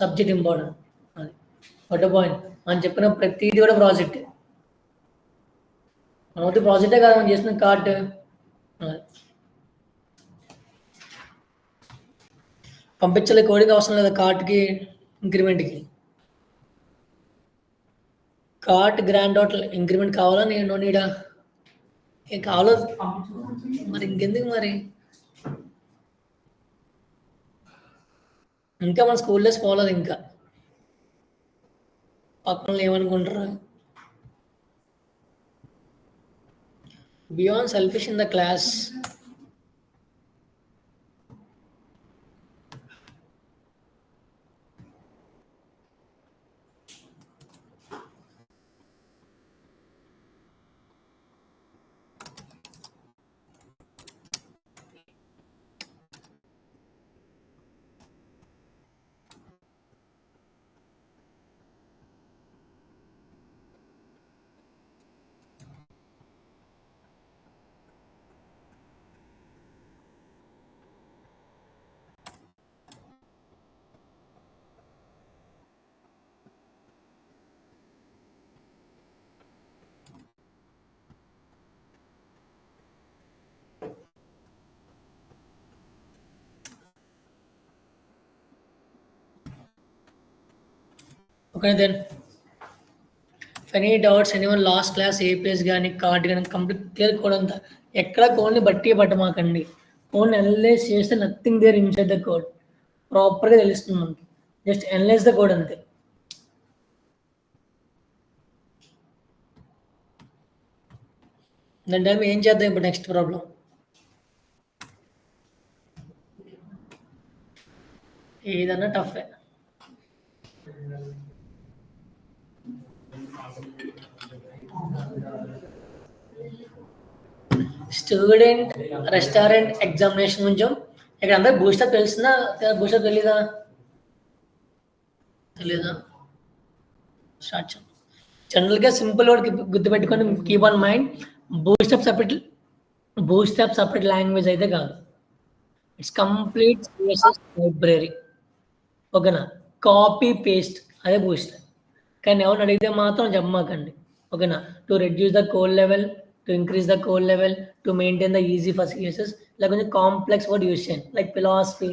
Subject important. అది what point మనం చెప్పిన ప్రతిదీ కూడా ప్రాజెక్ట్. మనది ప్రాజెక్టే కదా మనం చేసిన కార్ట్. పంపించలే కోడింగ్ అవసరం లేదా కార్ట్కి ఇంక్రిమెంట్కి. కార్ట్ గ్రాండ్ టోటల్ ఇంక్రిమెంట్ కావాలా నేను నీడా ఏం కావాలో మరి ఇంకెందుకు మరి. ఇంకా మన స్కూల్ డేస్ పోలేదు ఇంకా. పక్కన ఏమనుకుంటారు. Beyond selfish in the class. Okay then any doubts anyone last class a page కానీ కార్డ్ కానీ కంప్లీట్ క్లియర్ కోడ్ అంతా ఎక్కడ కోడ్ని బట్టి పట్టమాకండి. కోడ్ని అనలైజ్ చేస్తే nothing there inside the code ప్రాపర్గా తెలుస్తుంది మనకి. జస్ట్ అనలైజ్ ద కోడ్ అంతే. దాని టైం ఏం చేద్దాం ఇప్పుడు నెక్స్ట్ ప్రాబ్లం. ఏదన్నా టఫే. స్టూడెంట్ రెస్టారెంట్ ఎగ్జామినేషన్ కొంచెం ఇక్కడ అందరూ బూస్టప్ తెలిసిందా బూస్టప్ తెలీదా స్టార్ట్ చేద్దాం. జనరల్గా సింపుల్ వర్డ్ గుర్తుపెట్టుకొని keep on mind. Boost up separate language అయితే కాదు. It's complete library. ఓకేనా. కాపీ పేస్ట్ అదే బూస్టప్. కానీ ఎవరిని అడిగితే మాత్రం చెప్పమాకండి. ఓకేనా. To reduce the code level, to increase the code level, to maintain the easy first cases, ఇలా కొంచెం కాంప్లెక్స్ వర్డ్ యూజ్ చేయండి. లైక్ ఫిలాసఫీ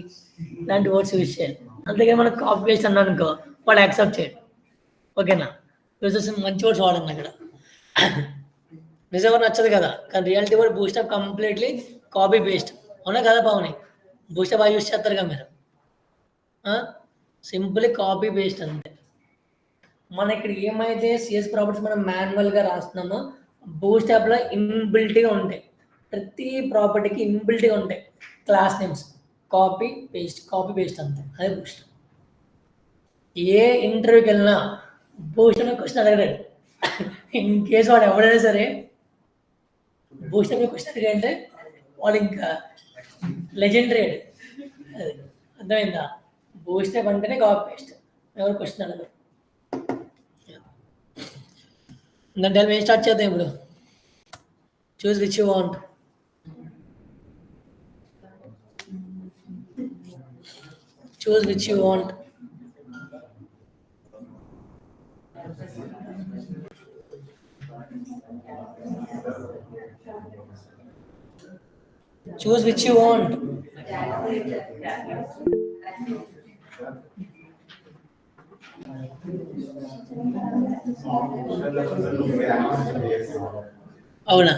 లాంటి వర్డ్స్ యూజ్ చేయండి. అంతేగాని మనకు కాపీ పేస్ట్ అన్నా అనుకో వాడు యాక్సెప్ట్ చేయడు. ఓకేనా. యూజెస్ మంచి వర్డ్స్ వాడండి అక్కడ. నిజంగా నచ్చదు కదా. కానీ reality word boost up completely copy paste. అవునా కదా బాగున్నాయి. బూస్టప్ బాగా యూజ్ చేస్తారు కదా మీరు. సింపుల్లీ కాపీ పేస్ట్ అంతే. మన ఇక్కడ ఏమైతే సిఎస్ ప్రాపర్టీస్ మనం మాన్యువల్గా రాస్తున్నామో బూస్టప్లో ఇన్బిల్ట్గా ఉంటాయి. ప్రతి ప్రాపర్టీకి ఇన్బిల్ట్గా ఉంటాయి క్లాస్ నేమ్స్. కాపీ పేస్ట్ అంతే. అదే బూస్టప్. ఏ ఇంటర్వ్యూకి వెళ్ళినా బూస్టప్ క్వశ్చన్ అడగలేడు. ఇన్ కేసు వాడు ఎవడైనా సరే బూస్టప్ క్వశ్చన్ అడిగాడంటే వాడు ఇంకా లెజెండరీ. అది అర్థమైందా. బూస్టప్ అంటేనే కాపీ పేస్ట్. ఎవరు క్వశ్చన్ అడగరు. దాని ఏం స్టార్ట్ చేద్దాం ఇప్పుడు. చూస్ which you want. Choose which you want. Choose which you want. అవునా.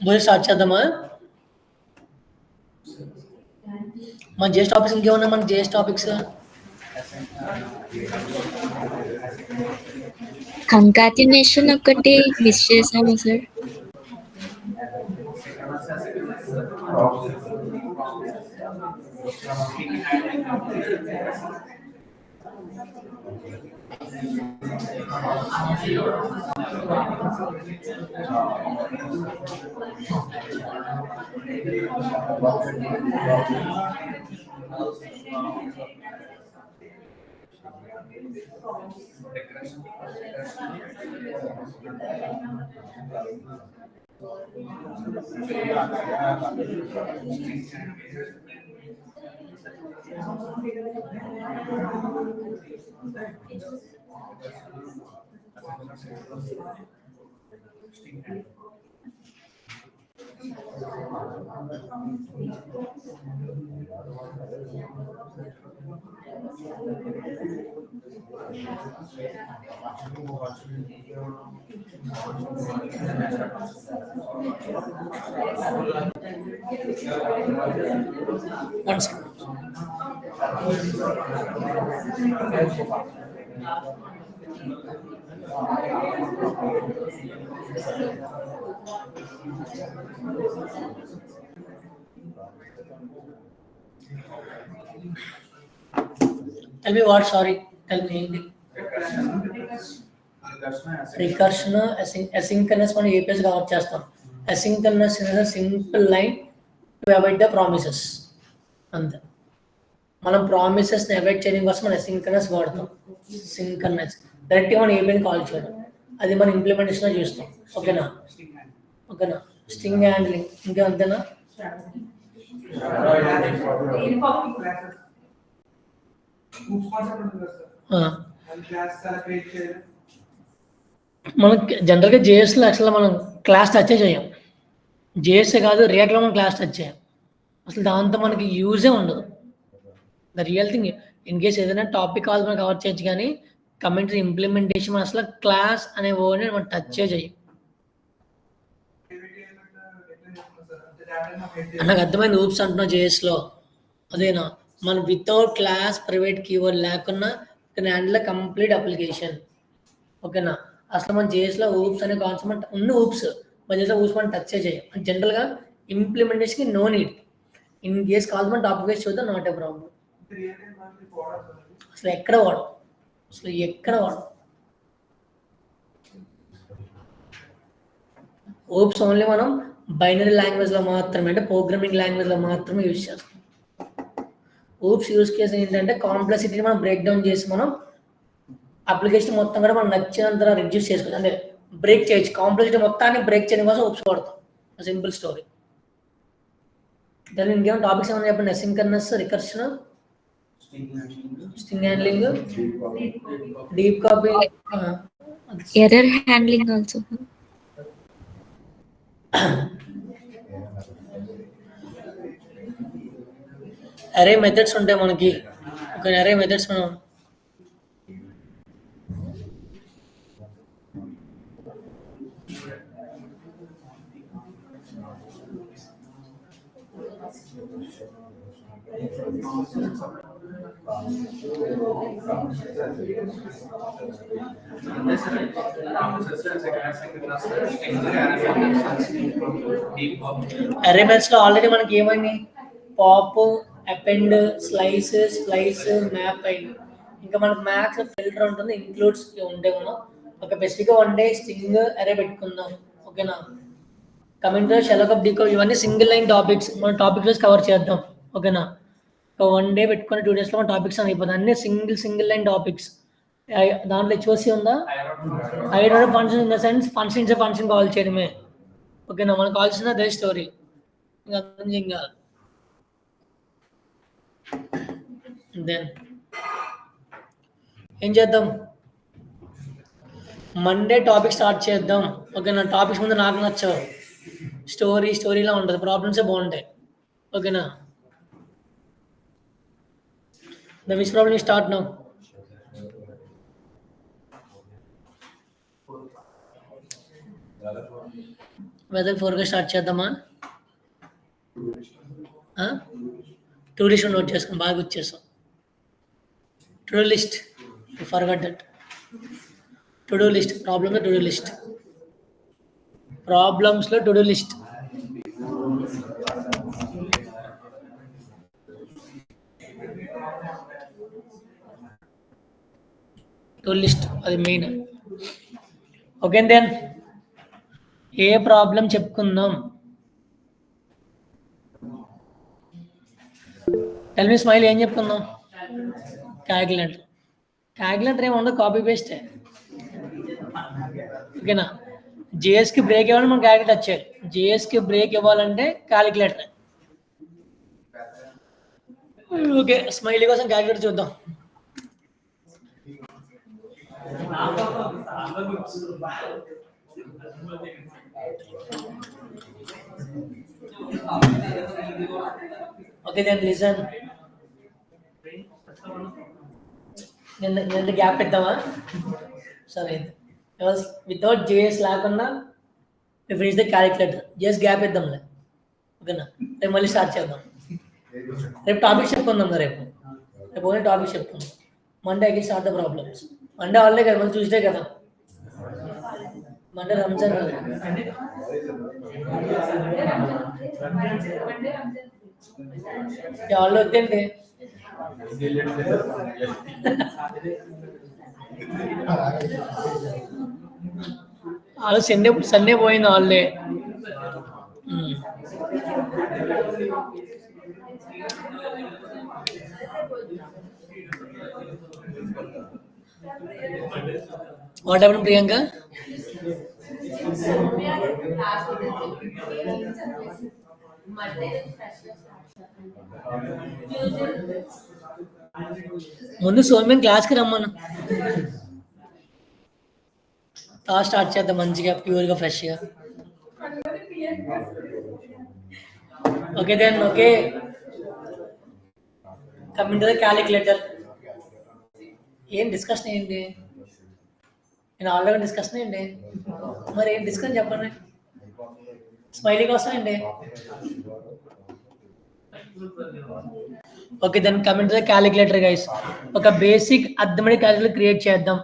మరి స్టార్ట్ చేద్దామా. మన జేఎస్ టాపిక్స్ ఇంకేమన్నా మన జేఎస్ టాపిక్స్. కంకాటినేషన్ ఒకటి మిస్ చేసాము sir. One second. Tell me what, sorry. Tell me. Recursion, asynchronous మనం APIs కవర్ చేస్తాం. Asynchronous is a simple line to avoid the promises. అంతే. మనం ప్రామిసెస్ని అవాయిడ్ చేయడం కోసం మనం asynchronous వాడతాం. సింక్రనస్ డైరెక్ట్గా మనం ఏపీని కాల్ చేయడం, అది మనం ఇంప్లిమెంటేషన్లో చూస్తాం. ఓకేనా? ఓకేనా? స్ట్రింగ్ హ్యాండ్లింగ్ ఇంకా అంతేనా? మనం జనరల్గా జేఎస్లో యాక్చువల్గా మనం క్లాస్ టచ్ చేయం. జేఎస్ఏ కాదు, రియాక్ట్లో మనం క్లాస్ టచ్ చేయం. అసలు దాంతో మనకి యూజే ఉండదు. The real thing, in case ఏదైనా టాపిక్ కాల్ మనం కవర్ చేయొచ్చు, కానీ కమెంటరీ ఇంప్లిమెంటేషన్ అసలు క్లాస్ అనే వర్డ్ని మనం టచ్ చేయం. నాకు అర్థమైంది ఊప్స్ అంటున్నా జేఎస్లో, అదేనా? మనం వితౌట్ క్లాస్ ప్రైవేట్ కీవర్డ్ లేకున్నా హ్యాండిల్ కంప్లీట్ అప్లికేషన్. ఓకేనా? అసలు మన జేఎస్లో ఊప్స్ అనే కాన్సెప్ట్ ఉన్న ఊప్స్ మన జేఎస్లో ఊప్స్ మనం టచ్ చేయం. జనరల్గా ఇంప్లిమెంటేషన్కి no need. In case call మన టాపిక్ వేసి చూద్దాం, నాట్ ఏ ప్రాబ్లం. అసలు ఎక్కడ వాడు, అసలు ఎక్కడ వాడు ఊప్స్ ఓన్లీ మనం బైనరీ లాంగ్వేజ్లో మాత్రమే, అంటే ప్రోగ్రామింగ్ లాంగ్వేజ్లో మాత్రమే యూజ్ చేస్తాం. ఊప్స్ యూజ్ కేసు ఏంటంటే కాంప్లెక్సిటీని మనం బ్రేక్ డౌన్ చేసి మనం అప్లికేషన్ మొత్తం కూడా మనం నచ్చినంత రిడ్యూస్ చేసుకోవచ్చు, అంటే బ్రేక్ చేయొచ్చు. కాంప్లెక్సిటీ మొత్తాన్ని బ్రేక్ చేయడం కోసం ఊప్స్ వాడతాం. Simple story. దాని ఇంకేమైనా టాపిక్స్ ఏమైనా చెప్పండి. Asynchronous, recursion, string handling, deep copy, error handling also. అరే మెథడ్స్ ఉంటాయి మనకి. ఒక అరే మెథడ్స్ మనం అరే మెథడ్స్ లో ఆల్రెడీ మనకి ఏమైంది? Pop, append, slice, splice, map అయింది. ఇంకా మనకు మ్యాథ్స్ ఫిల్టర్ ఉంటుంది, ఇంక్లూడ్స్ ఉంటే మనం ఒక స్పెసిఫిక్ వన్ డే స్ట్రింగ్ అరే పెట్టుకుందాం. ఓకేనా? కమింగ్ టు షెలకప్ డీకోడ్, ఇవన్నీ సింగిల్ లైన్ టాపిక్స్, మనం టాపిక్ వైస్ కవర్ చేద్దాం. ఓకేనా? ఒక వన్ డే పెట్టుకుని 2 days లో మన టాపిక్స్ అని అయిపోతుంది. అన్ని సింగిల్ లైన్ టాపిక్స్. దాంట్లో హెచ్ఓసి ఉందా? హైడ్రోడ్ function in the sense function call చేయడమే. ఓకేనా? మనకు కావాల్సిన అదే స్టోరీ, ఇంకా ఇంకా దెన్ ఏం చేద్దాం? మండే టాపిక్ స్టార్ట్ చేద్దాం. ఓకేనా? టాపిక్స్ ముందు నాకు నచ్చవు, స్టోరీలా ఉంటుంది, ప్రాబ్లమ్సే బాగుంటాయి. ఓకేనా? The which problem start now? Whether 4గా స్టార్ట్ చేద్దామా? టు లిస్ట్ నోట్ చేసుకుని బాగా వచ్చేసాం. To list, forget that. To do list, ప్రాబ్లమ్లో టు డూ లిస్ట్, ప్రాబ్లమ్స్లో to do list. To list అది main. Okay, then a problem చెప్పుకుందాం? టెల్ మీ స్మైల్, ఏం చెప్పుకుందాం? క్యాల్కులేటర్. క్యాలిక్యులేటర్ ఏమి ఉండదు, కాపీ పేస్ట్. ఓకేనా? జేఎస్కి బ్రేక్ ఇవ్వాలంటే మనం క్యాలిక్యులేటర్ వచ్చేయాలి. జేఎస్కి బ్రేక్ ఇవ్వాలంటే క్యాలిక్యులేటర్. ఓకే, స్మైలీ కోసం క్యాలిక్యులేటర్ చూద్దాం. Okay, then listen. నిన్న గ్యాప్ ఇద్దామా? సరే, వితౌట్ జేఎస్ లేకుండా finish the calculator. JS gap ఇద్దాంలే. ఓకేనా? రేపు మళ్ళీ స్టార్ట్ చేద్దాం. రేపు టాపిక్ చెప్పుకుందాం. రేపు ఓన్లీ టాపిక్ చెప్పుకుందాం. Monday I start the problems. Monday holiday కదా, మళ్ళీ ట్యూస్డే కదా. మండే రంజాన్ కదా. హాలిడే వద్దండి. వాళ్ళు సండే పోయింది హాలిడే. What happened Priyanka? ముందు సోమ్యం క్లాస్కి రమ్మను. స్టార్ట్ చేద్దాం మంచిగా, ప్యూర్గా, ఫ్రెష్గా. Okay then. Okay, coming to the calculator. ఏం డిస్కషన్ ఏంటి? నేను ఆల్రెడీ డిస్కషన్ ఏంటి? మరి ఏం డిస్కషన్ చెప్పండి. స్మైలీ కోసం ఏంటి? Okay then coming to the calculator guys. ఒక బేసిక్ అర్థమెటిక్ క్యాలిక్యులేటర్ క్రియేట్ చేద్దాం.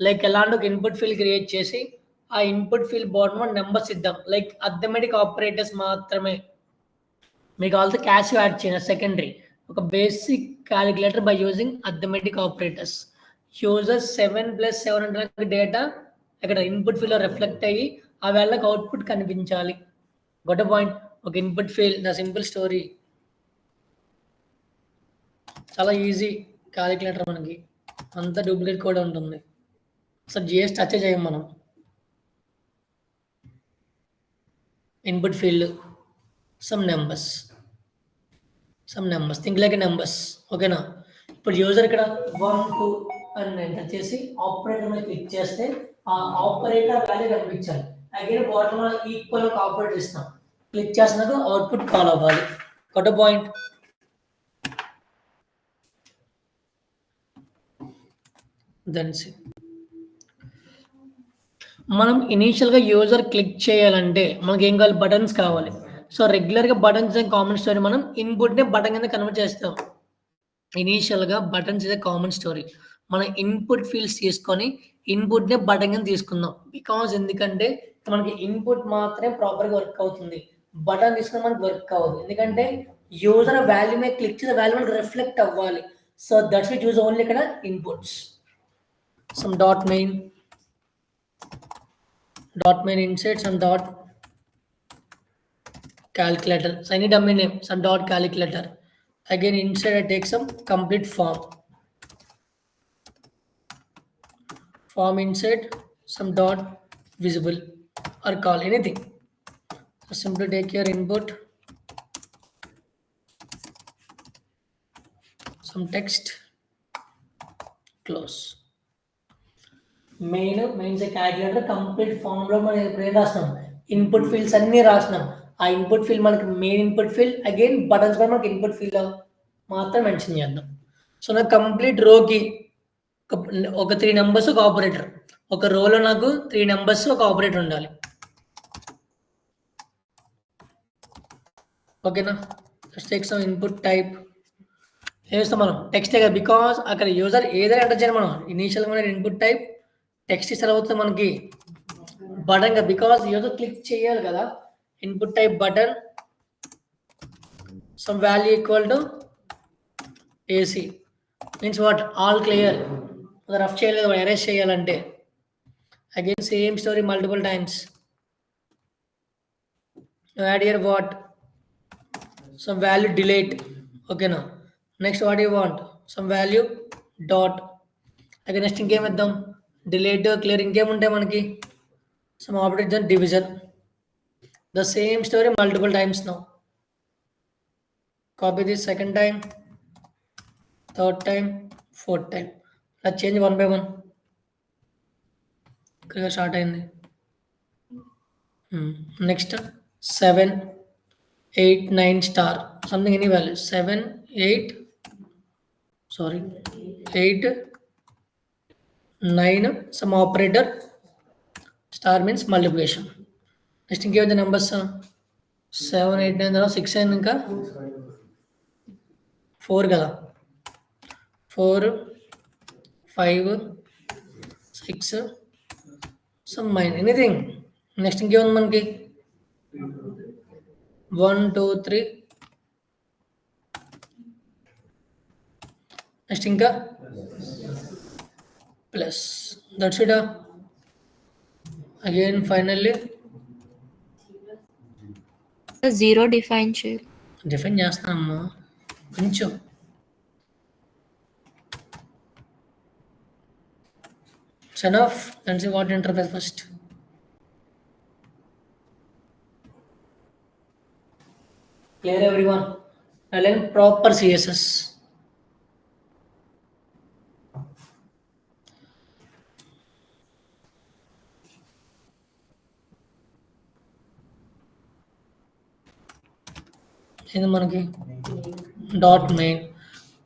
లైక్ ఎలాంటి ఒక ఇన్పుట్ ఫీల్డ్ క్రియేట్ చేసి ఆ ఇన్పుట్ ఫీల్డ్ బాటమ్ నెంబర్స్ ఇద్దాం. లైక్ అర్థమెటిక్ ఆపరేటర్స్ మాత్రమే. మీకు ఆల్సో క్యాష్ యాడ్ చేయాలి సెకండరీ. ఒక basic calculator by using arithmetic operators. User 7+700 data ఇక్కడ ఇన్పుట్ ఫీల్డ్ లో రిఫ్లెక్ట్ అయ్యి ఆ వేళకి అవుట్పుట్ కనిపించాలి. గొట్ట పాయింట్. ఒక input field, the simple story. చాలా ఈజీ క్యాలిక్యులేటర్. మనకి అంతా డూప్లికేట్ కూడా ఉంటుంది. అసలు జిఎస్ టచ్ చేయం మనం. Input field, some numbers think like numbers. ఓకేనా? ఇప్పుడు యూజర్ ఇక్కడ 1 2 అని ఎంటర్ చేసి ఆపరేటర్ మీద క్లిక్ చేస్తే ఆ ఆపరేటర్ వాల్యూ కనిపించాలి. అగైన్ బాటమ్ లో ఈక్వల్ ఆపరేటర్ ఇస్తాం. క్లిక్ చేసినాక అవుట్పుట్ కాల్ అవ్వాలి. గొట్ట పాయింట్. మనం ఇనీషియల్గా యూజర్ క్లిక్ చేయాలంటే మనకి ఏం కావాలి? బటన్స్ కావాలి. సో రెగ్యులర్గా బటన్స్ కామన్ స్టోరీ. మనం ఇన్పుట్ని బటన్ కింద కన్వర్ట్ చేస్తాం. ఇనీషియల్గా బటన్స్ ఇదే కామన్ స్టోరీ. మన ఇన్పుట్ ఫీల్డ్స్ తీసుకొని ఇన్పుట్ని బటన్ కింద తీసుకుందాం. బికాజ్ ఎందుకంటే మనకి ఇన్పుట్ మాత్రమే ప్రాపర్గా వర్క్ అవుతుంది. బటన్ తీసుకుని మనకి వర్క్ అవ్వదు. ఎందుకంటే యూజర్ వాల్యూ మీద క్లిక్ చేసే వాల్యూ మనకి రిఫ్లెక్ట్ అవ్వాలి. So that's which use only ఇక్కడ inputs. some dot main insert some dot calculator. So I need domain name, some dot calculator. Again insert I take some complete form insert some dot visible or call anything. So simply take your input, some text, close. Main calculator complete form లో మనం ఇప్పుడు ఏం రాసినాం? Input fields అన్ని రాసినాం. ఆ input field మనకి main input field. Again buttons కూడా మనకి input field లో మాత్రం మెన్షన్ చేద్దాం. సో నాకు కంప్లీట్ రోకి ఒక 3 నెంబర్స్ ఒక ఆపరేటర్. ఒక రోలో నాకు 3 నెంబర్స్ ఒక ఆపరేటర్ ఉండాలి. ఓకేనా? Just take some input type. ఏం చేస్తాం మనం? టెక్స్టే కదా, బికాస్ అక్కడ యూజర్ ఏదైనా ఎంటర్ చేయాలి. మనం ఇనీషియల్గా మన ఇన్పుట్ టైప్ టెక్స్ట్ ఇస్తే అవుతుంది మనకి బటన్ గా, బికాస్ యూజర్ క్లిక్ చేయాలి కదా. Input type button, some value equal to AC means what? All clear. Rough చేయలేదు, ఎరేస్ చేయాలంటే again same story multiple times. Add here what? Some value delete. ఓకేనా? Next what you want? Some value dot. అలాగే next ఇంకేం ఇద్దాం, delete clear ఇంకేముంటాయి మనకి, some operator division, the same story multiple times now. Copy this second time, third time, fourth time. Let's change one by one. Clear start అయింది. Next 7, 8, 9 star. Something any value. 7, 8, sorry, 8, 9, some operator. Star means multiplication. Next give the numbers 7, 8, 9 తర్వాత 6 అయింది, ఇంకా 4 కదా, 4, 5, 6, some mine anything. Next ఇంకేముంది మనకి 1, 2, 3. Next ఇంకా plus, that's it. Again finally zero define చేయాలి. Define చేస్తానమ్మా కొంచెం. It's enough. Let's see what interface first. Clear everyone? Now learn proper CSS. ఇది మనకి డాట్ మెయిన్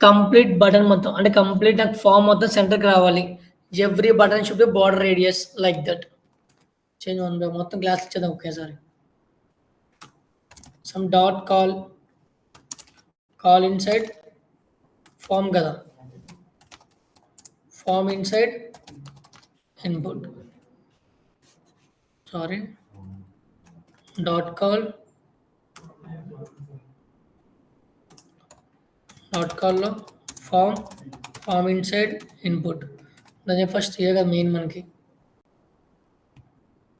కంప్లీట్ బటన్ మొత్తం, అంటే కంప్లీట్ నాకు ఫామ్ మొత్తం సెంటర్కి రావాలి. Every button should be border radius like that. Change one by మొత్తం క్లాస్ ఇచ్చేద్దాం ఒకేసారి. Some dot call inside form కదా, form inside input, sorry dot కాల్లో ఫామ్ ఇన్సైడ్ ఇన్పుట్. దాని ఫస్ట్ ఇయర్ కదా మెయిన్ మనకి.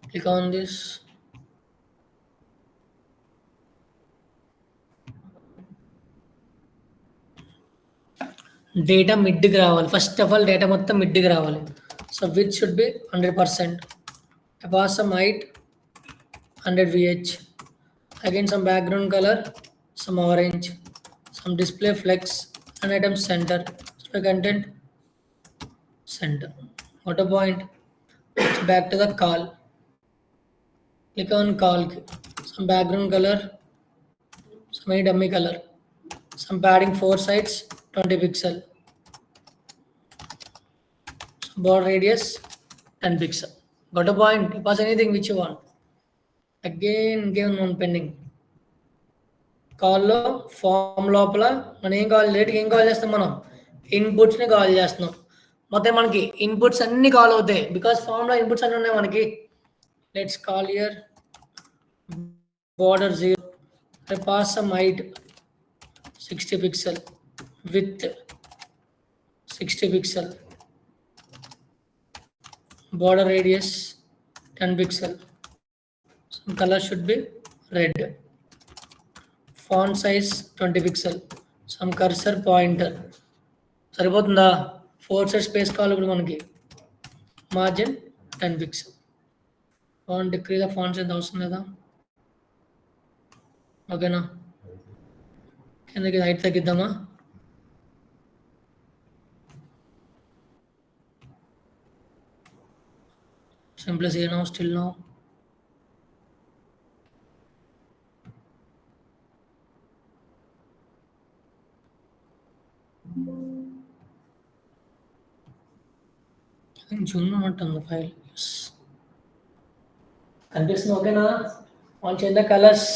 Click on this. డేటా మిడ్కి రావాలి. ఫస్ట్ ఆఫ్ ఆల్ డేటా మొత్తం మిడ్కి రావాలి. So with should be 100%. Pass some height 100 VH. Again some background color, some orange, some display flex, and item center. So content center. What a point. Back to the call. Click on call. Some background color, some dummy color, some padding 4 sides 20 pixel, some border radius 10 pixel. Got a point. Pass anything which you want. Again give one pending. కాల్లో form లోపల మనం ఏం call లేట్గా ఏం call చేస్తాం, మనం ఇన్పుట్స్ని call చేస్తున్నాం. మొత్తం మనకి ఇన్పుట్స్ అన్ని కాల్ అవుతాయి బికాస్ ఫామ్లో ఇన్పుట్స్ అన్నీ ఉన్నాయి మనకి. Let's call here border 0, pass some height 60 pixel, width 60 pixel, border radius 10 pixel, some color should be red, font size 20 pixel, some cursor pointer. సరిపోతుందా? 4 side space కావాలి ఇప్పుడు మనకి. Margin 10 pixel. Font decrease font size అవసరం లేదా? ఓకేనా? కిందకి height తగ్గిద్దామా? Simple as now, still now. Zoom ఉంటుంది ఫైల్. కనిపిస్తుంది ఓకేనా? ఆన్ చేయండి కలర్స్.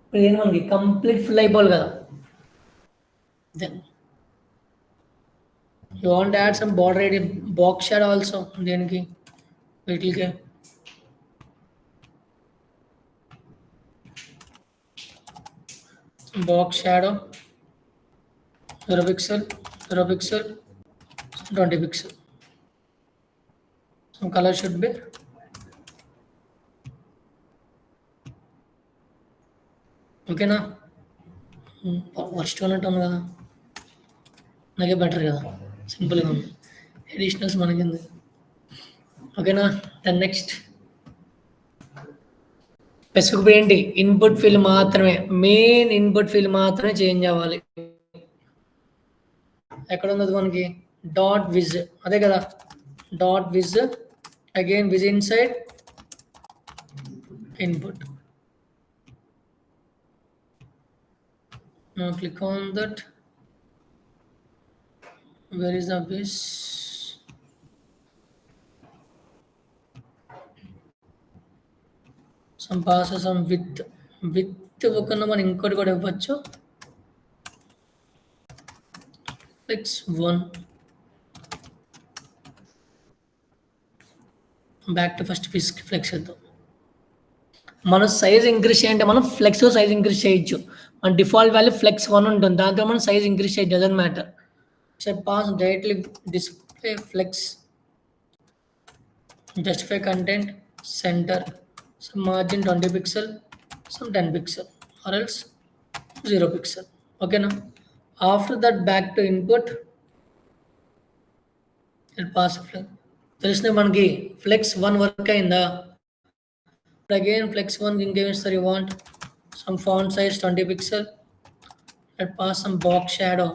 ఇప్పుడు ఏంటి మనకి కంప్లీట్ ఫుల్ అయిపోవాలి కదా. Then you want add some border area box shadow also. దేనికి? వీటికి box shadow 0 pixel 0 pixel 20 pixel. Some color should be okay na. Worst ఉన్నట్టు ఉంది కదా, నాకే బెటర్ కదా, సింపుల్గా ఉంది. అడిషనల్స్ మనకింది. ఓకేనా, దెన్ నెక్స్ట్ స్పెసిఫిక్ ఏంటి, ఇన్పుట్ ఫీల్డ్ మాత్రమే, మెయిన్ ఇన్పుట్ ఫీల్డ్ మాత్రమే చేంజ్ అవ్వాలి. ఎక్కడ ఉంది మనకి డాట్ విజ్, అదే కదా dot viz, again viz inside input. Now click on that. Where is the wiz? Some passes some width. Width ఒకన్న మనం ఇంకోటి కూడా ఇవ్వచ్చు. flex1. Back to first flex చేద్దాం. మన సైజ్ ఇంక్రీజ్ చేయాలంటే మనం ఫ్లెక్స్ సైజ్ ఇంక్రీజ్ చేయొచ్చు. మన డిఫాల్ట్ వాల్యూ flex1 ఉంటుంది, దాంతో మనం సైజ్ ఇంక్రీజ్ చేయొచ్చు, doesn't matter. Pass directly display flex, justify content, center, some margin 20 pixel, some 10 pixel, or else 0 pixel. Okay now, after that back to input, it pass flex. తెలిసిన మనకి flex1 work అయిందా, again flex1 ఇంకేం ఇస్తారు, you want some font size 20 pixel, let pass some box shadow.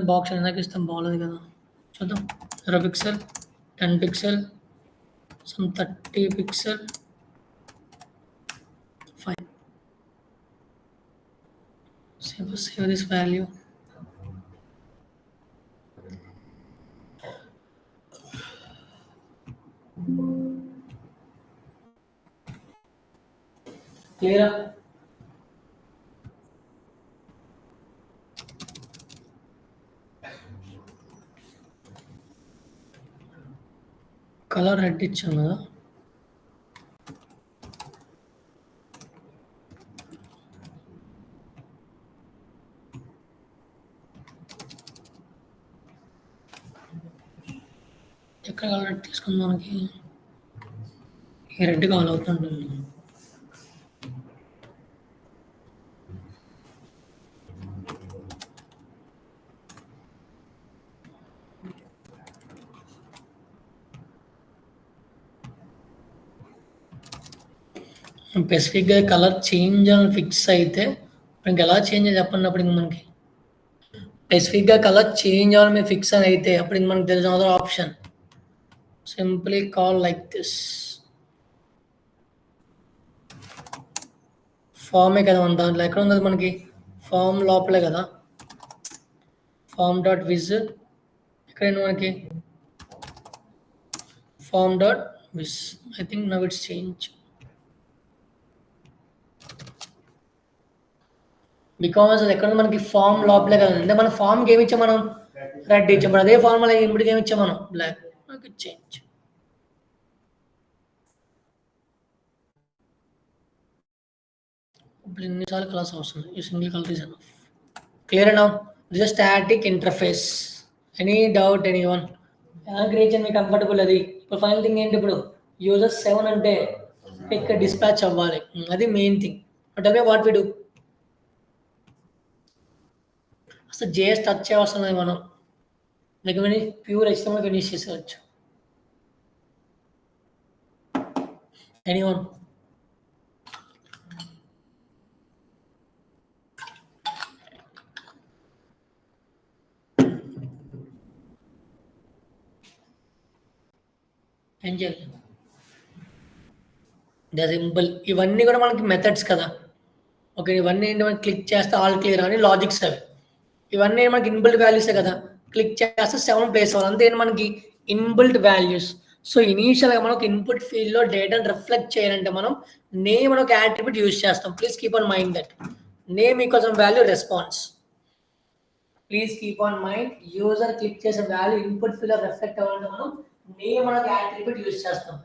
Box ఎందుకు ఇస్తాం, బాగోలేదు కదా, చూద్దాం. 0 pixel, 10 pixel, some 30 pixel, fine. Save this value. Clear? Colour red ఇచ్చాం కదా, ఎక్కడ కలర్ రెడ్ తీసుకుందాం, మనకి ఈ రెడ్ కావాలి అవుతుంటుంది. స్పెసిఫిక్గా కలర్ చేంజ్ అని ఫిక్స్ అయితే ఇంక ఎలా చేంజ్ చెప్పండి. అప్పుడు ఇంక మనకి స్పెసిఫిక్గా కలర్ చేంజ్ అవ్వాలి మీరు ఫిక్స్ అని అయితే అప్పుడు ఇంక మనకి తెలిసిన other option, simply call like this. ఫామే కదా మన దాంట్లో, ఎక్కడ ఉంది మనకి ఫామ్ లోపలే కదా, ఫామ్ డాట్ విజ్, ఎక్కడైనా మనకి form dot viz. I think now it's change, because అది ఎక్కడ మనకి ఫామ్ లోపలే కదా, అంటే మన ఫామ్కి ఏమి ఇచ్చాం మనం, రెడ్ ఇచ్చాం, అదే ఫామ్ అలా ఇప్పటికి ఏమి ఇచ్చాం మనం, బ్లాక్. మనకి చేంజ్. ఇప్పుడు ఎన్నిసార్లు కలర్స్ అవసరం, ఈ single colour is enough. Clear now, this is static interface. Any doubt any one, ఎలా క్రియేట్ చేయండి మీకు కంఫర్టబుల్ అది. ఇప్పుడు ఫైనల్ థింగ్ ఏంటి, ఇప్పుడు యూజర్స్ 7 అంటే ఇక్కడ డిస్పాచ్ అవ్వాలి, అది main thing. But what we do, అసలు జేఎస్ టచ్ చేయవలసిన లేదు మనం, లేకపోతే ప్యూర్ HTML ఫినిష్ చేసేవచ్చు. ఎనీవన్, ఏం చేయాలి, సింపుల్. ఇవన్నీ కూడా మనకి మెథడ్స్ కదా. ఓకే, ఇవన్నీ ఏంటి, మనకి క్లిక్ చేస్తే ఆల్ క్లియర్ అని లాజిక్స్ అవి. ఇవన్నీ మనకి ఇన్బిల్ట్ వాల్యూసే కదా, క్లిక్ చేస్తే 7 ప్లేస్ అవ్వాలి, అంతే మనకి ఇన్బిల్ట్ వాల్యూస్. సో ఇనీషియల్గా మనకు ఇన్పుట్ ఫీల్డ్లో డేటాను రిఫ్లెక్ట్ చేయాలంటే మనం నేమ్ అని ఒక యాట్రిబ్యూట్ యూజ్ చేస్తాం. Please keep on mind that name equals value response. Please keep on mind, user click చేసే వాల్యూ ఇన్పుట్ ఫీల్డ్లో రిఫ్లెక్ట్ అవ్వాలంటే మనం నేమ్ అని ఒక యాట్రిబ్యూట్ యూజ్ చేస్తాం.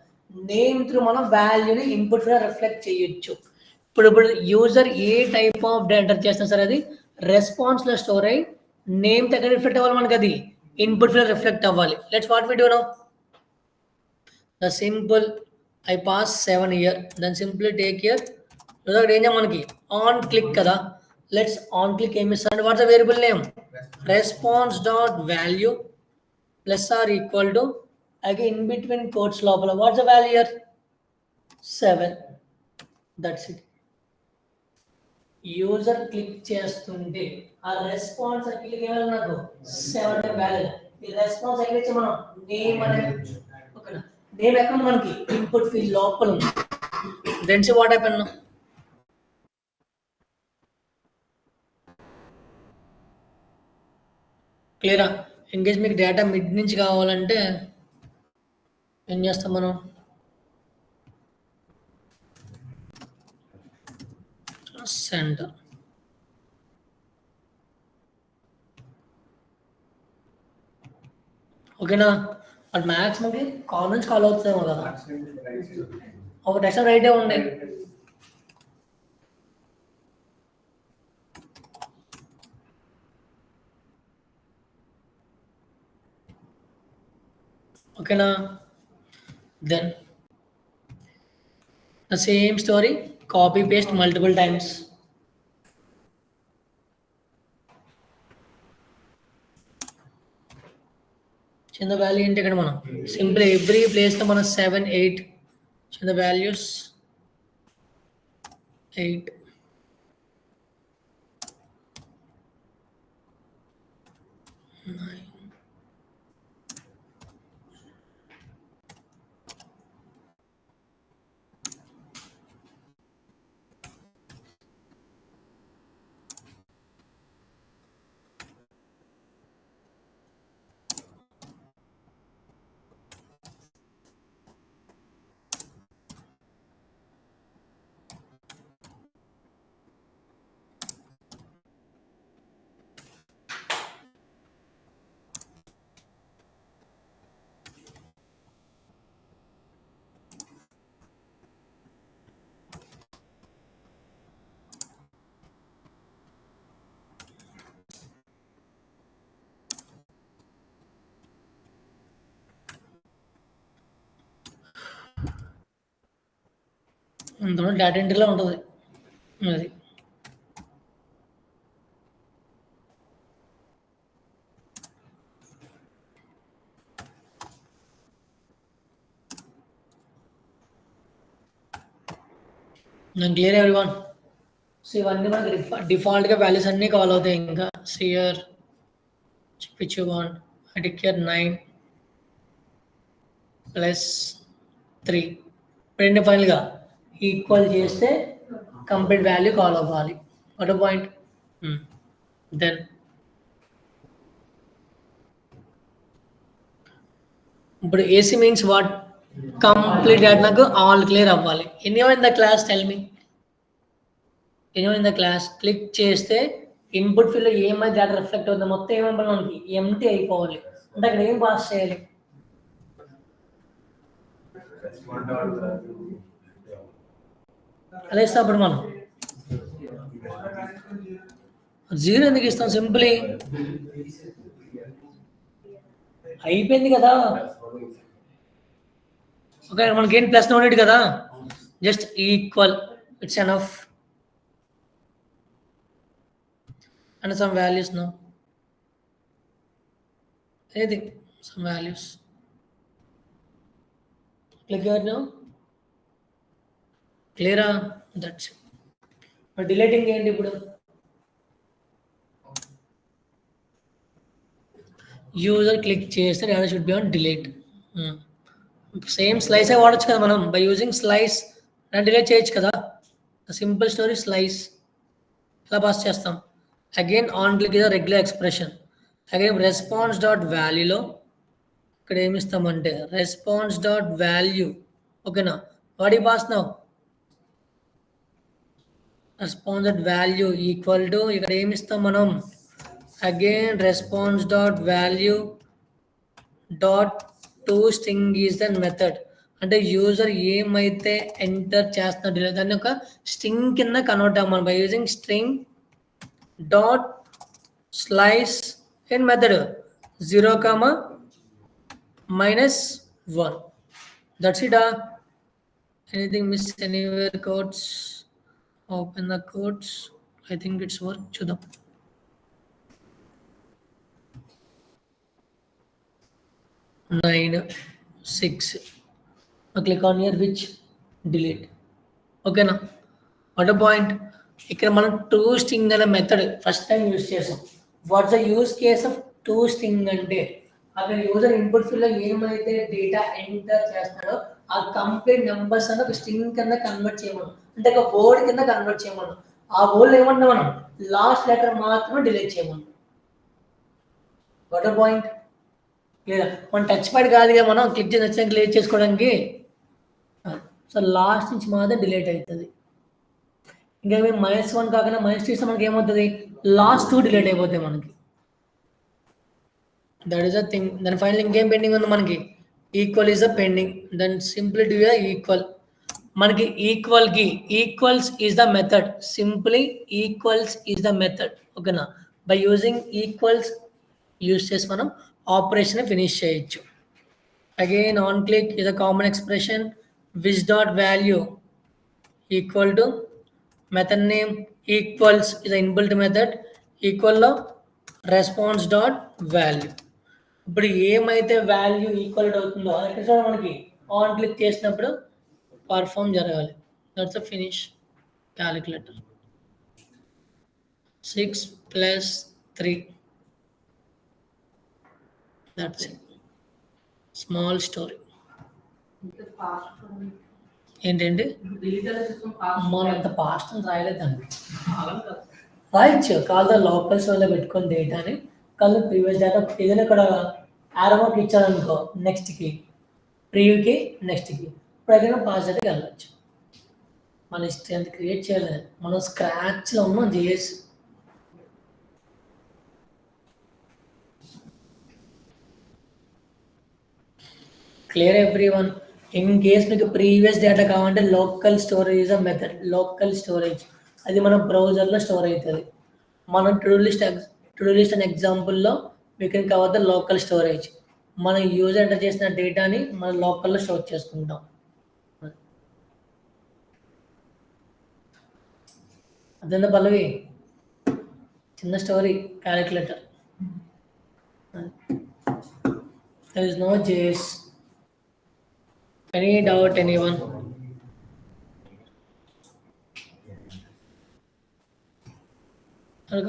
నేమ్ త్రూ మనం వాల్యూని ఇన్పుట్ ఫీల్డ్లో రిఫ్లెక్ట్ చేయొచ్చు. ఇప్పుడు user A type of data చేస్తున్నా సరే అది రెస్పాన్స్ లో స్టోర్ అయ్యి నేమ్ దగ్గర రిఫ్లెక్ట్ అవ్వాలి, మనకి అది ఇన్పుట్ ఫీల్డ్ రిఫ్లెక్ట్ అవ్వాలి. Let's what we do now, the simple I pass 7 here, then simply take here ఏం చేయం మనకి ఆన్ క్లిక్ కదా, లెట్స్ ఆన్ క్లిక్ ఏమి ఇస్తారంటే what's variable name response dot value plus or equal to అలాగే in between quotes లోపల what's the value here 7. That's it. User click చేస్తుంటే ఆ రెస్పాన్స్ క్లిక్ ఏమైనా నాకు 7 వాల్యూ. ఈ రెస్పాన్స్ ఎక్కడ ఇచ్చి మనం నేమ్ అనేది ఓకేనా, నేమ్ ఎక్కడ మనకి ఇన్పుట్ ఫీల్డ్ లోపల ఉంది. Then see what happen. క్లియరా? ఇంకేస్ మీకు డేటా మిడ్ నుంచి కావాలంటే ఏం చేస్తాం మనం, సెంటర్ ఓకేనా. బట్ మ్యాథ్స్ మనకి కాల్ నుంచి కాల్ అవుతుందేమో కదా, ఒక టెక్స్ట్ రైటే ఉండే. ఓకేనా. Then the same story, copy paste multiple times. చిన్న వాల్యూ ఏంటి ఇక్కడ మనం సింపుల్ ఎవ్రీ ప్లేస్ లో మనం 7 8 చిన్న వాల్యూస్ 8 9. అందులో డేటా ఎంట్రీలో ఉంటుంది అది. నేను క్లియర్ ఎవ్రీవన్. సో ఇవన్నీ మనకి డిఫాల్ట్గా వాల్యూస్ అన్నీ కాల్ అవుతాయి. ఇంకా సియర్ which you want I declare 9 plus 3 రెండు ఫైనల్గా ఈక్వల్ చేస్తే కంప్లీట్ వాల్యూ కాల్ అవ్వాలి. What point. దెన్ ఇప్పుడు ఏసీ మీన్స్ వాట్, కంప్లీట్ నాకు ఆల్ క్లియర్ అవ్వాలి. Anyone in the class tell me, anyone in the class click చేస్తే ఇన్పుట్ ఫీల్డ్ ఏమైతే data reflect అవుతుంది మొత్తం ఏమైనా మనకి ఎంటీ అయిపోవాలి. అంటే అక్కడ ఏం పాస్ చేయాలి, అలా ఇస్తాం. అప్పుడు మనం 0 ఎందుకు ఇస్తాం, సింపుల్ అయిపోయింది కదా. ఓకే మనకి ఏం ప్లస్ నోడెడ్ కదా, just equal it's enough and some values no anything, some values. Click here now. Clear? That's it. But deleting ఏంటి ఇప్పుడు, యూజర్ క్లిక్ చేస్తే data should be on delete. Same slice వాడచ్చు కదా మనం, బై యూజింగ్ స్లైస్ డిలీట్ చేయొచ్చు కదా. Simple story slice ఎలా pass చేస్తాం. Again on click is regular expression. Again response dot వాల్యూలో ఇక్కడ ఏమి ఇస్తామంటే రెస్పాన్స్ డాట్ వాల్యూ. ఓకేనా, వాడి pass now response dot value equal to ఇక్కడ ఏమి ఇస్తాం మనం again response dot value dot to string is the method. అంటే యూజర్ ఏమైతే ఎంటర్ చేస్తున్నా దాన్ని ఒక స్ట్రింగ్ కింద కన్వర్ట్ అవ్వమని by using string dot slice in method 0, -1. That's it. Anything miss anywhere codes? Open the codes. I think it's work. చూద్దాం. 9, 6. Click on here which delete. ఓకేనా? What a point. ఇక్కడ మనం to string అనే method first time use చేసాం. What's the use case of to string అంటే అక్కడ user input field లో ఏమైతే డేటా ఎంటర్ చేస్తాడో ఆ కంప్లీట్ నెంబర్స్ అని ఒక స్ట్రింగ్ కింద కన్వర్ట్ చేయమను, అంటే ఒక వర్డ్ కింద కన్వర్ట్ చేయమను. ఆ వర్డ్ ఏమన్నా మనం లాస్ట్ లెటర్ మాత్రమే డిలీట్ చేయమను. What a point. లేదా మన టచ్ ప్యాడ్ కాదుగా మనం క్లిక్ చేసి నచ్చిన క్లిక్ చేసుకోవడానికి. సో లాస్ట్ నుంచి మాత్రం డిలీట్ అవుతుంది. ఇంకా మేము -1 కాకుండా -2 ఇస్తే మనకి ఏమవుతుంది, లాస్ట్ 2 డిలీట్ అయిపోతాయి మనకి. That is the thing. దాని ఫైనల్ ఇంకేం పెండింగ్ ఉంది మనకి, equal is the pending. Then simply do equal. మనకి ఈక్వల్కి equals is the method. Simply equals is the method. ఓకేనా? బై యూజింగ్ ఈక్వల్స్ యూజ్ చేసి మనం ఆపరేషన్ ఫినిష్ చేయొచ్చు. Again on click is a common expression which dot value equal to method name equals is the inbuilt method equal లో response dot value. ఇప్పుడు ఏమైతే value equal అవుతుందో అక్కడ చూడండి మనకి ఆన్ క్లిక్ చేసినప్పుడు పర్ఫామ్ జరగాలి. That's a finish calculator. 6 + 3. That's it. Small story. ఏంటంటే మనం అంత పాస్ట్ అని రాయలేదండి. రాయొచ్చు కాదు, లోకల్ స్టోర్లో పెట్టుకొని డేటాని కాదు ప్రీవియస్ డేటా ఏదైనా ఇక్కడ ఆరోమాకి ఇచ్చారనుకో నెక్స్ట్కి, ప్రీవ్యూకి, నెక్స్ట్కి ఇప్పుడు ఏదైనా పాస్ అయితే వెళ్ళచ్చు. మన హిస్టరీ అంత క్రియేట్ చేయలేదు, మనం స్క్రాచ్లో ఉన్నాం JS. Clear everyone. In case మీకు ప్రీవియస్ డేటా కావాలంటే local storage a method. Local storage అది మన బ్రౌజర్లో స్టోర్ అవుతుంది. మనం టు డూ లిస్ట్ అనే ఎగ్జాంపుల్లో we can cover the local storage. మన యూజర్ ఎంటర్ చేసిన డేటాని మన లోకల్లో స్టోర్ చేసుకుంటాం. అదే పల్లవి చిన్న story calculator. There is no JS. Any doubt, anyone?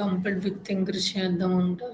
Complete with increase చేద్దామంటే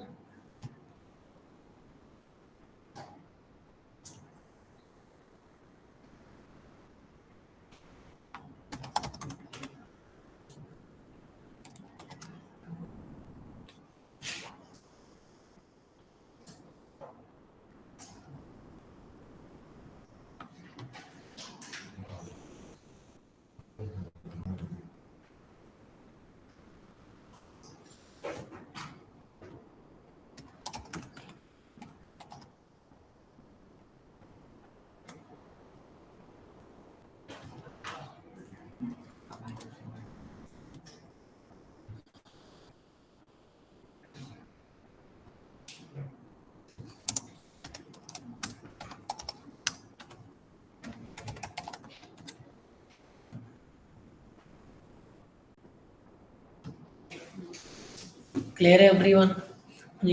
క్లియర్ ఎవ్రీవన్.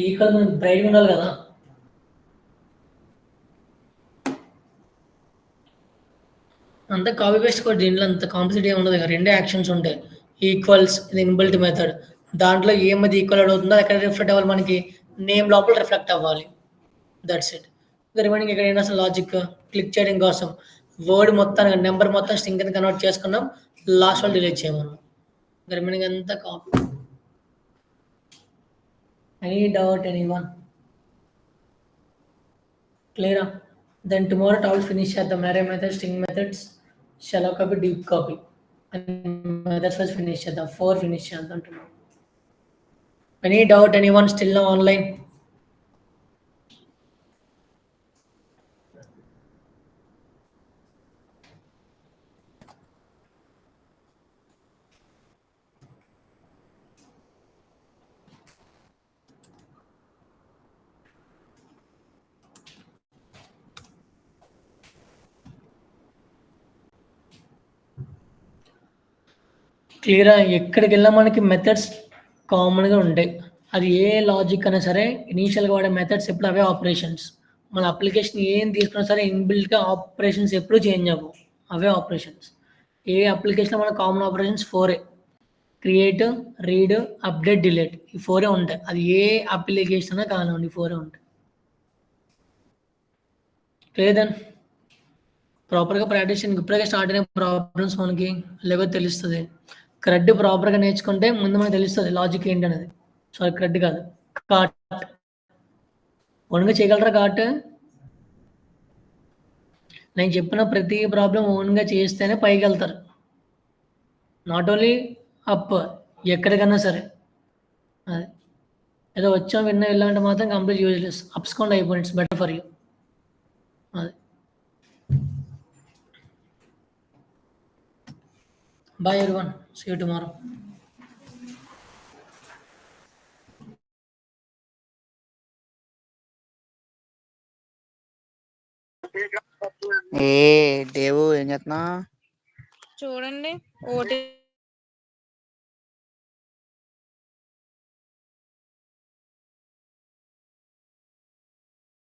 ఈక్వల్ మనకి బ్రైట్ ఉండాలి కదా. అంతా కాపీ పేస్ట్ కూడా దీంట్లో అంత కాంప్లిసిటీ ఉండదు కదా. రెండే యాక్షన్స్ ఉంటాయి, ఈక్వల్స్ ఇది ఇన్బిల్ట్ మెథడ్. దాంట్లో ఏమది ఈక్వల్ అవుతుందో ఎక్కడ రిఫ్లెక్ట్ అవ్వాలి, మనకి నేమ్ లోపల రిఫ్లెక్ట్ అవ్వాలి. That's it. రిమైనింగ్ ఇక్కడ ఏంటి అసలు లాజిక్ క్లిక్ చేయడం కోసం వర్డ్ మొత్తాన్ని నెంబర్ మొత్తం స్ట్రింగ్ కింద కన్వర్ట్ చేసుకున్నాం, లాస్ట్ వాళ్ళు డిలీట్ చేయమన్నాం. రిమైనింగ్ అంతా కాపీ. Any doubt anyone? క్లియరా? దెన్ టుమారో టాపిక్ ఫినిష్ చేద్దాం. Array method, string methods, shallow copy, deep copy methods first finish చేద్దాం. 4 ఫినిష్ చేద్దాం tomorrow. Any doubt anyone still no online? క్లియరా? ఎక్కడికెళ్ళినా మనకి మెథడ్స్ కామన్‌గా ఉంటాయి. అది ఏ లాజిక్ అయినా సరే ఇనీషియల్‌గా వాడే మెథడ్స్ ఎప్పుడు అవే ఆపరేషన్స్. మన అప్లికేషన్ ఏం తీసుకున్నా సరే ఇన్‌బిల్ట్‌గా ఆపరేషన్స్ ఎప్పుడు చేంజ్ అవ్వవు. అవే ఆపరేషన్స్. ఏ అప్లికేషన్‌లో మన common operations 4 create, read, update, delete ఈ 4 ఉంటాయి. అది ఏ అప్లికేషన్ అయినా కానివ్వండి ఈ 4 ఉంటాయి. Clear then? ప్రాపర్‌గా ప్రాక్టీస్ చేయండి. ఇప్పుడే స్టార్ట్ అయిన ప్రాబ్లమ్స్ మనకి లేకపోతే తెలుస్తది. క్రెడ్ ప్రాపర్‌గా నేర్చుకుంటే ముందు మనకు తెలుస్తది లాజిక్ ఏంటనేది. సారీ క్రెడ్ కాదు. కాట్. ఓన్‌గా చేయగలరా కాట్? నేను చెప్పిన ప్రతి ప్రాబ్లమ్ ఓన్‌గా చేస్తేనే పైకెళ్తారు. నాట్ ఓన్లీ అప్ ఎక్కడికన్నా సరే. అది. ఏదో వచ్చాం, విన్నాం, వెళ్ళామంటే మాత్రం కంప్లీట్ యూజ్‌లెస్. అప్స్‌కొండి అయిపోయింది. It's better for you. అది. Bye everyone. See you tomorrow. ఏ దేవు ఏం చేస్తున్నావు? చూడండి ఓటీ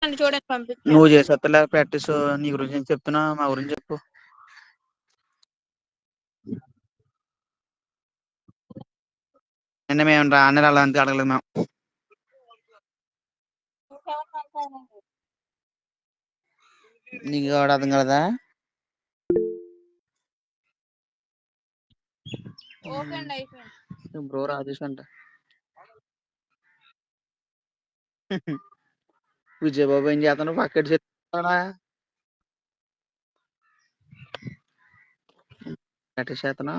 చూడండి పంపించాను. నువ్వు చేసేస్తలే ప్రాక్టీస్. నీ గురించి ఏం చెప్తున్నా, మా గురించి చెప్పు. నిన్న మేము రాని అలా అంతే అడగలేదు మేము. నీకు కూడా అర్థం కదా? ఓకే అండి అయిపోయింది. బ్రో రాజేష్ అంట. విజయబాబు ఏం చేస్తాను పక్కన చెప్తాడా? ప్రాక్టీస్ చేస్తున్నా.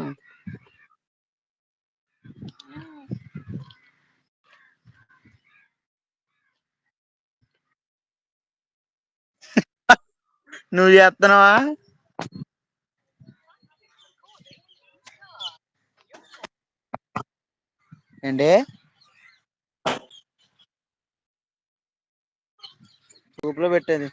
నువ్వు చేస్తున్నావా? ఏంటి గ్రూప్ లో పెట్టేది